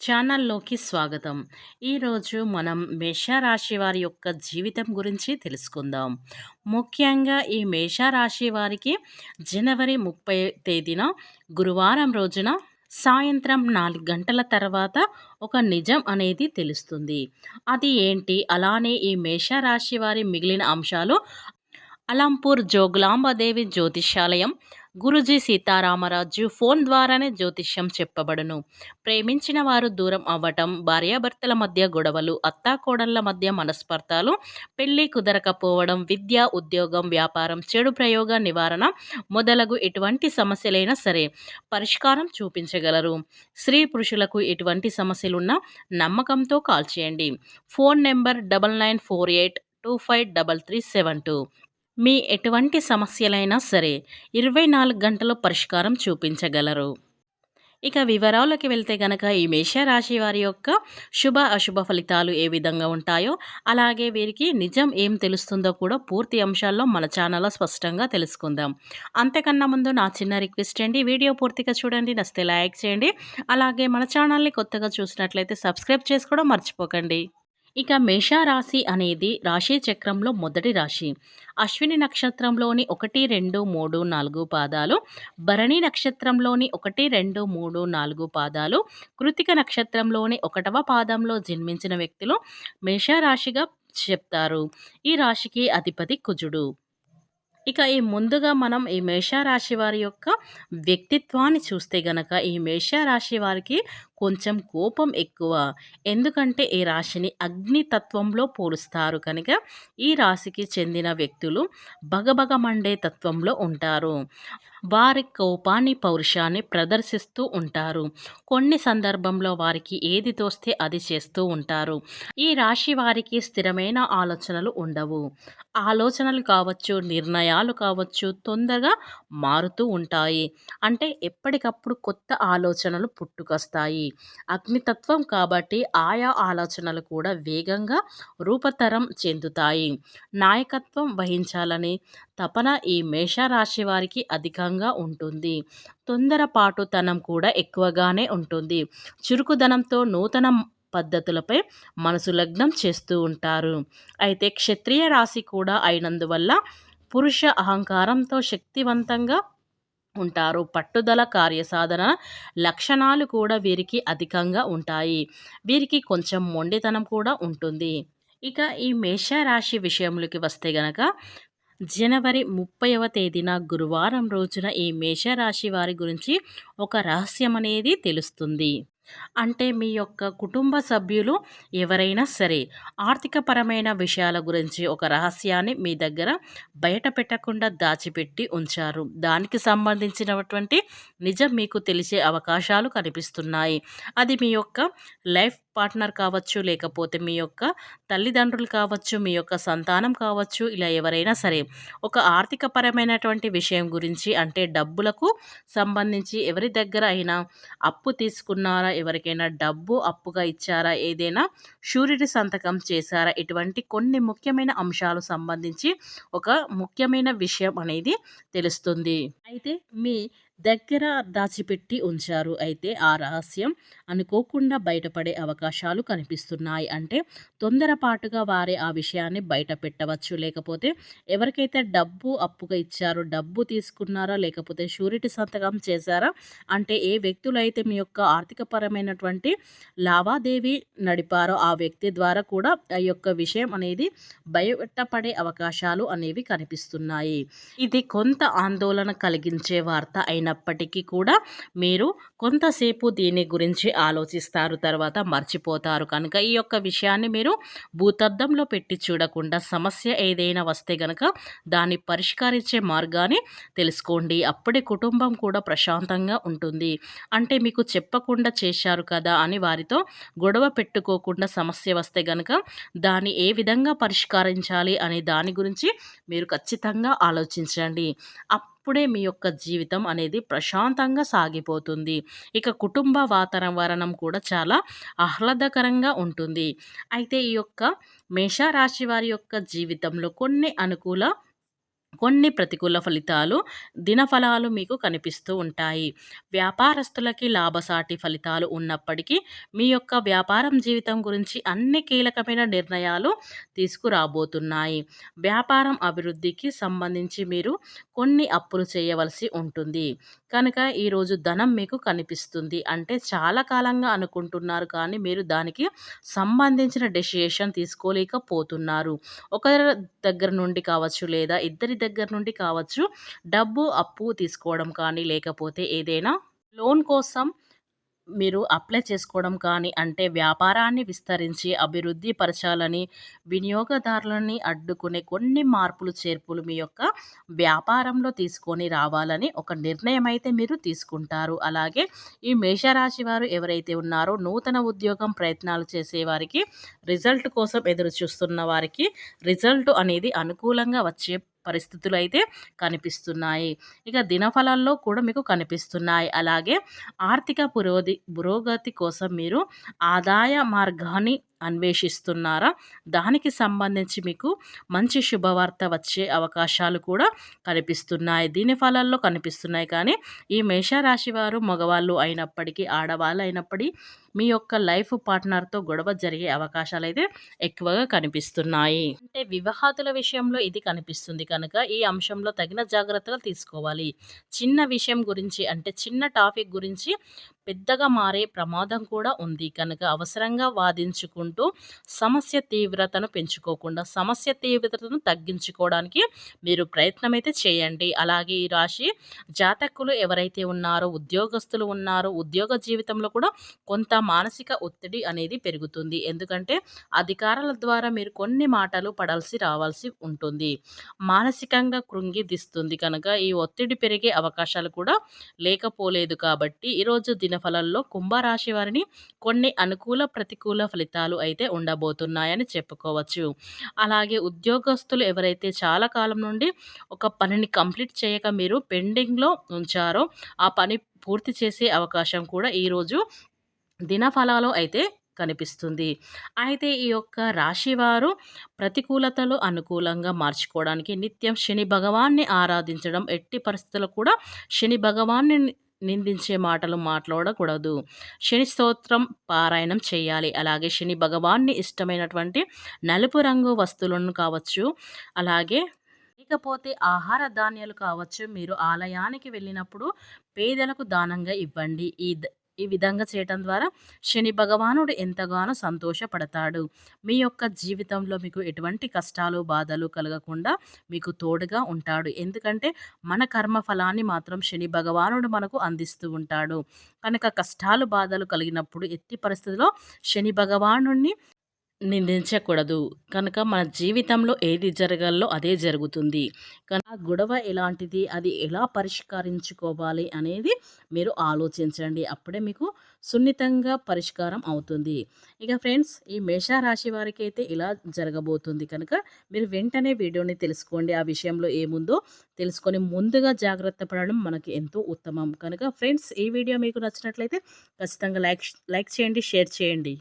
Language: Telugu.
ఛానల్లోకి స్వాగతం. ఈరోజు మనం మేషరాశి వారి యొక్క జీవితం గురించి తెలుసుకుందాం. ముఖ్యంగా ఈ మేషరాశి వారికి జనవరి 30 తేదీన గురువారం రోజున సాయంత్రం 4 గంటల తర్వాత ఒక నిజం అనేది తెలుస్తుంది. అది ఏంటి? అలానే ఈ మేషరాశి వారి మిగిలిన అంశాలు అలంపూర్ జోగులాంబదేవి జ్యోతిష్యాలయం గురుజీ సీతారామరాజు ఫోన్ ద్వారానే జ్యోతిష్యం చెప్పబడును. ప్రేమించిన వారు దూరం అవ్వటం, భార్యాభర్తల మధ్య గొడవలు, అత్తాకోడళ్ల మధ్య మనస్పర్ధాలు, పెళ్లి కుదరకపోవడం, విద్య, ఉద్యోగం, వ్యాపారం, చెడు ప్రయోగ నివారణ మొదలగు ఎటువంటి సమస్యలైనా సరే పరిష్కారం చూపించగలరు. స్త్రీ పురుషులకు ఎటువంటి సమస్యలున్నా నమ్మకంతో కాల్ చేయండి. Phone number 9948253372. మీ ఎటువంటి సమస్యలైనా సరే 24 గంటల్లో పరిష్కారం చూపించగలరు. ఇక వివరాల్లోకి వెళ్తే గనక ఈ మేషరాశి వారి యొక్క శుభ అశుభ ఫలితాలు ఏ విధంగా ఉంటాయో, అలాగే వీరికి నిజం ఏం తెలుస్తుందో కూడా పూర్తి అంశాల్లో మన ఛానల్లో స్పష్టంగా తెలుసుకుందాం. అంతకన్నా ముందు నా చిన్న రిక్వెస్ట్ అండి, వీడియో పూర్తిగా చూడండి, నచ్చితే లైక్ చేయండి. అలాగే మన ఛానల్ని కొత్తగా చూసినట్లయితే సబ్స్క్రైబ్ చేసుకోవడం మర్చిపోకండి. ఇక మేషరాశి అనేది రాశి చక్రంలో మొదటి రాశి. అశ్విని నక్షత్రంలోని 1, 2, 3, 4 పాదాలు, భరణి నక్షత్రంలోని 1, 2, 3, 4 పాదాలు, కృతిక నక్షత్రంలోని 1వ పాదంలో జన్మించిన వ్యక్తులు మేషరాశిగా చెప్తారు. ఈ రాశికి అధిపతి కుజుడు. ఇక ముందుగా మనం ఈ మేషరాశి వారి యొక్క వ్యక్తిత్వాన్ని చూస్తే గనక ఈ మేషరాశి వారికి కొంచెం కోపం ఎక్కువ. ఎందుకంటే ఈ రాశిని అగ్ని తత్వంలో పోలుస్తారు కనుక ఈ రాశికి చెందిన వ్యక్తులు బగబగ మండే తత్వంలో ఉంటారు. వారి కోపాన్ని, పౌరుషాన్ని ప్రదర్శిస్తూ ఉంటారు. కొన్ని సందర్భంలో వారికి ఏది తోస్తే అది చేస్తూ ఉంటారు. ఈ రాశి వారికి స్థిరమైన ఆలోచనలు ఉండవు. ఆలోచనలు కావచ్చు, నిర్ణయాలు కావచ్చు తొందరగా మారుతూ ఉంటాయి. అంటే ఎప్పటికప్పుడు కొత్త ఆలోచనలు పుట్టుకొస్తాయి. అగ్నితత్వం కాబట్టి ఆయా ఆలోచనలు కూడా వేగంగా రూపతరం చెందుతాయి. నాయకత్వం వహించాలని తపన ఈ మేషరాశి వారికి అధికంగా ఉంటుంది. తొందరపాటుతనం కూడా ఎక్కువగానే ఉంటుంది. చురుకుదనంతో నూతన పద్ధతులపై మనసు లగ్నం చేస్తూ ఉంటారు. అయితే క్షత్రియ రాశి కూడా అయినందువల్ల పురుష అహంకారంతో శక్తివంతంగా ఉంటారు. పట్టుదల, కార్యసాధన లక్షణాలు కూడా వీరికి అధికంగా ఉంటాయి. వీరికి కొంచెం మొండితనం కూడా ఉంటుంది. ఇక ఈ మేషరాశి విషయంలోకి వస్తే గనక జనవరి 30వ తేదీన గురువారం రోజున ఈ మేషరాశి వారి గురించి ఒక రహస్యం అనేది తెలుస్తుంది. అంటే మీ యొక్క కుటుంబ సభ్యులు ఎవరైనా సరే ఆర్థికపరమైన విషయాల గురించి ఒక రహస్యాన్ని మీ దగ్గర బయట పెట్టకుండా దాచిపెట్టి ఉంచారు. దానికి సంబంధించినటువంటి నిజం మీకు తెలిసే అవకాశాలు కనిపిస్తున్నాయి. అది మీ యొక్క లైఫ్ పార్ట్నర్ కావచ్చు, లేకపోతే మీ యొక్క తల్లిదండ్రులు కావచ్చు, మీ యొక్క సంతానం కావచ్చు, ఇలా ఎవరైనా సరే ఒక ఆర్థికపరమైనటువంటి విషయం గురించి, అంటే డబ్బులకు సంబంధించి ఎవరి దగ్గర అయినా అప్పు తీసుకున్నారా, ఎవరికైనా డబ్బు అప్పుగా ఇచ్చారా, ఏదైనా షూరిటీ సంతకం చేశారా, ఇటువంటి కొన్ని ముఖ్యమైన అంశాలు సంబంధించి ఒక ముఖ్యమైన విషయం అనేది తెలుస్తుంది. అయితే మీ దగ్గర దాచిపెట్టి ఉంచారు. అయితే ఆ రహస్యం అనుకోకుండా బయటపడే అవకాశాలు కనిపిస్తున్నాయి. అంటే తొందరపాటుగా వారే ఆ విషయాన్ని బయట పెట్టవచ్చు. లేకపోతే ఎవరికైతే డబ్బు అప్పుగా ఇచ్చారో, డబ్బు తీసుకున్నారా, లేకపోతే షూరిటీ సంతకం చేశారా, అంటే ఏ వ్యక్తులైతే మీ యొక్క ఆర్థికపరమైనటువంటి లావాదేవీ నడిపారో ఆ వ్యక్తి ద్వారా కూడా ఆ యొక్క విషయం అనేది బయటపడే అవకాశాలు అనేవి కనిపిస్తున్నాయి. ఇది కొంత ఆందోళన కలిగించే వార్త అయినప్పటికీ కూడా మీరు కొంతసేపు దీని గురించి ఆలోచిస్తారు, తర్వాత మర్చిపోతారు. కనుక ఈ యొక్క విషయాన్ని మీరు భూతద్దంలో పెట్టి చూడకుండా సమస్య ఏదైనా వస్తే గనక దాన్ని పరిష్కరించే మార్గాన్ని తెలుసుకోండి. అప్పుడే కుటుంబం కూడా ప్రశాంతంగా ఉంటుంది. అంటే మీకు చెప్పకుండా చేశారు కదా అని వారితో గొడవ పెట్టుకోకుండా సమస్య వస్తే గనక దాన్ని ఏ విధంగా పరిష్కరించాలి అనే దాని గురించి మీరు ఖచ్చితంగా ఆలోచించండి. అప్పుడే మీ యొక్క జీవితం అనేది ప్రశాంతంగా సాగిపోతుంది. ఇక కుటుంబ వాతావరణం కూడా చాలా ఆహ్లాదకరంగా ఉంటుంది. అయితే ఈ యొక్క మేషరాశి వారి యొక్క జీవితంలో కొన్ని అనుకూల కొన్ని ప్రతికూల ఫలితాలు, దినఫలాలు మీకు కనిపిస్తూ ఉంటాయి. వ్యాపారస్తులకి లాభసాటి ఫలితాలు ఉన్నప్పటికీ, మీ యొక్క వ్యాపారం జీవితం గురించి అన్ని కీలకమైన నిర్ణయాలు తీసుకురాబోతున్నాయి. వ్యాపారం అభివృద్ధికి సంబంధించి మీరు కొన్ని అప్పులు చేయవలసి ఉంటుంది. కనుక ఈరోజు ధనం మీకు కనిపిస్తుంది. అంటే చాలా కాలంగా అనుకుంటున్నారు కానీ మీరు దానికి సంబంధించిన డెసిషన్ తీసుకోలేకపోతున్నారు. ఒకరి దగ్గర నుండి కావచ్చు లేదా ఇద్దరి దగ్గర నుండి కావచ్చు డబ్బు అప్పు తీసుకోవడం కానీ లేకపోతే ఏదైనా లోన్ కోసం మీరు అప్లై చేసుకోవడం కానీ అంటే వ్యాపారాన్ని విస్తరించి అభివృద్ధి పరచాలని వినియోగదారులని అడ్డుకునే కొన్ని మార్పులు చేర్పులు మీ యొక్క వ్యాపారంలో తీసుకొని రావాలని ఒక నిర్ణయం అయితే మీరు తీసుకుంటారు. అలాగే ఈ మేషరాశి వారు ఎవరైతే ఉన్నారో నూతన ఉద్యోగం ప్రయత్నాలు చేసేవారికి రిజల్ట్ కోసం ఎదురు చూస్తున్న వారికి రిజల్ట్ అనేది అనుకూలంగా వచ్చే పరిస్థితులు అయితే కనిపిస్తున్నాయి. ఇక దినఫలాల్లో కూడా మీకు కనిపిస్తున్నాయి. అలాగే ఆర్థిక పురోగతి కోసం మీరు ఆదాయ మార్గాన్ని అన్వేషిస్తున్నారా? దానికి సంబంధించి మీకు మంచి శుభవార్త వచ్చే అవకాశాలు కూడా కనిపిస్తున్నాయి. దీని ఫలాల్లో కనిపిస్తున్నాయి. కానీ ఈ మేషరాశి వారు మగవాళ్ళు అయినప్పటికీ ఆడవాళ్ళు అయినప్పటికీ మీ యొక్క లైఫ్ పార్ట్నర్తో గొడవ జరిగే అవకాశాలు అయితే ఎక్కువగా కనిపిస్తున్నాయి. అంటే వివాహాతుల విషయంలో ఇది కనిపిస్తుంది కనుక ఈ అంశంలో తగిన జాగ్రత్తలు తీసుకోవాలి. చిన్న విషయం గురించి అంటే చిన్న టాపిక్ గురించి పెద్దగా మారే ప్రమాదం కూడా ఉంది కనుక అవసరంగా వాదించుకుంటూ సమస్య తీవ్రతను పెంచుకోకుండా సమస్య తీవ్రతను తగ్గించుకోవడానికి మీరు ప్రయత్నం అయితే చేయండి. అలాగే ఈ రాశి జాతకులు ఎవరైతే ఉన్నారో ఉద్యోగస్తులు ఉన్నారో ఉద్యోగ జీవితంలో కూడా కొంత మానసిక ఒత్తిడి అనేది పెరుగుతుంది. ఎందుకంటే అధికారుల ద్వారా మీరు కొన్ని మాటలు పడాల్సి రావాల్సి ఉంటుంది. మానసికంగా కృంగిదిస్తుంది కనుక ఈ ఒత్తిడి పెరిగే అవకాశాలు కూడా లేకపోలేదు. కాబట్టి ఈరోజు దినఫలంలో కుంభరాశి వారిని కొన్ని అనుకూల ప్రతికూల ఫలితాలు అయితే ఉండబోతున్నాయని చెప్పుకోవచ్చు. అలాగే ఉద్యోగస్తులు ఎవరైతే చాలా కాలం నుండి ఒక పనిని కంప్లీట్ చేయక మీరు పెండింగ్లో ఉంచారో ఆ పని పూర్తి చేసే అవకాశం కూడా ఈరోజు దినఫలాలు అయితే కనిపిస్తుంది. అయితే ఈ యొక్క రాశివారు ప్రతికూలతలు అనుకూలంగా మార్చుకోవడానికి నిత్యం శని భగవాన్ని ఆరాధించడం, ఎట్టి పరిస్థితుల్లో కూడా శని భగవాన్ని నిందించే మాటలు మాట్లాడకూడదు. శని స్తోత్రం పారాయణం చేయాలి. అలాగే శని భగవాన్ని ఇష్టమైనటువంటి నలుపు రంగు వస్తువులను కావచ్చు, అలాగే లేకపోతే ఆహార ధాన్యాలు కావచ్చు, మీరు ఆలయానికి వెళ్ళినప్పుడు పేదలకు దానంగా ఇవ్వండి. ఈ విధంగా చేయటం ద్వారా శని భగవానుడు ఎంతగానో సంతోషపడతాడు. మీ యొక్క జీవితంలో మీకు ఎటువంటి కష్టాలు బాధలు కలగకుండా మీకు తోడుగా ఉంటాడు. ఎందుకంటే మన కర్మ ఫలాన్ని మాత్రం శని భగవానుడు మనకు అందిస్తూ ఉంటాడు. కనుక కష్టాలు బాధలు కలిగినప్పుడు ఎట్టి పరిస్థితిలో శని భగవానుడిని నిందించకూడదు. కనుక మన జీవితంలో ఏది జరగాలో అదే జరుగుతుంది. ఆ గొడవ ఎలాంటిది, అది ఎలా పరిష్కరించుకోవాలి అనేది మీరు ఆలోచించండి. అప్పుడే మీకు సున్నితంగా పరిష్కారం అవుతుంది. ఇక ఫ్రెండ్స్, ఈ మేషరాశి వారికి అయితే ఇలా జరగబోతుంది కనుక మీరు వెంటనే వీడియోని తెలుసుకోండి. ఆ విషయంలో ఏముందో తెలుసుకొని ముందుగా జాగ్రత్త పడడం మనకి ఎంతో ఉత్తమం. కనుక ఫ్రెండ్స్, ఈ వీడియో మీకు నచ్చినట్లయితే ఖచ్చితంగా లైక్ చేయండి, షేర్ చేయండి.